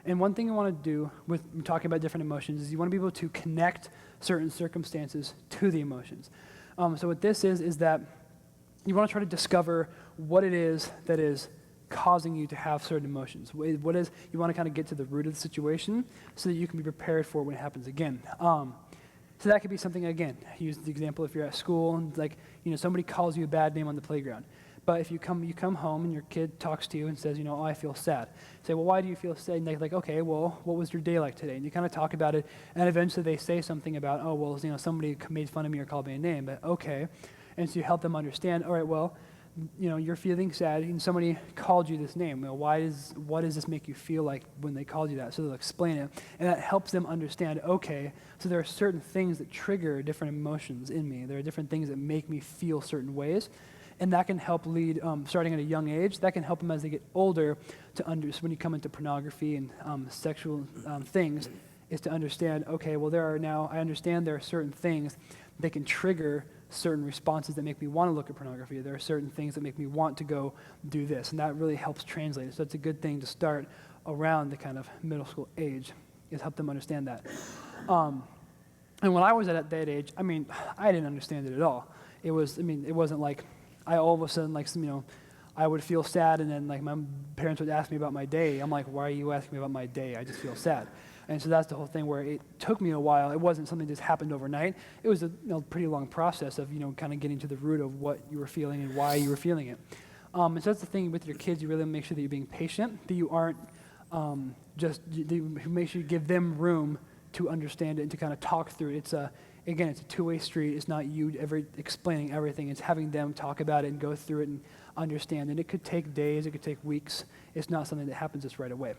And one thing you want to do with talking about different emotions is you want to be able to connect certain circumstances to the emotions. So what this is that you want to try to discover what it is that is causing you to have certain emotions. What is, you want to kind of get to the root of the situation so that you can be prepared for it when it happens again. So that could be something, again, use the example if you're at school and somebody calls you a bad name on the playground. But if you come home and your kid talks to you and says, I feel sad. Say, well, why do you feel sad? And they're like, okay, well, what was your day like today? And you kind of talk about it, and eventually they say something about, oh, well, somebody made fun of me or called me a name, but okay. And so you help them understand, all right, well, you're feeling sad, and somebody called you this name. What does this make you feel like when they called you that? So they'll explain it, and that helps them understand, okay, so there are certain things that trigger different emotions in me. There are different things that make me feel certain ways. And that can help lead, starting at a young age, that can help them as they get older to so when you come into pornography and sexual things, is to understand, okay, well, I understand there are certain things that can trigger certain responses that make me want to look at pornography. There are certain things that make me want to go do this, and that really helps translate it. So it's a good thing to start around the kind of middle school age, is help them understand that. And when I was at that age, I didn't understand it at all. It wasn't like I all of a sudden, I would feel sad, and then my parents would ask me about my day. I'm like, why are you asking me about my day? I just feel sad. And so that's the whole thing where it took me a while. It wasn't something that just happened overnight. It was a pretty long process of, kind of getting to the root of what you were feeling and why you were feeling it. And so that's the thing with your kids. You really make sure that you're being patient, that you aren't you make sure you give them room to understand it and to kind of talk through it. Again, it's a two-way street. It's not you ever explaining everything. It's having them talk about it and go through it and understand. And it could take days. It could take weeks. It's not something that happens just right away.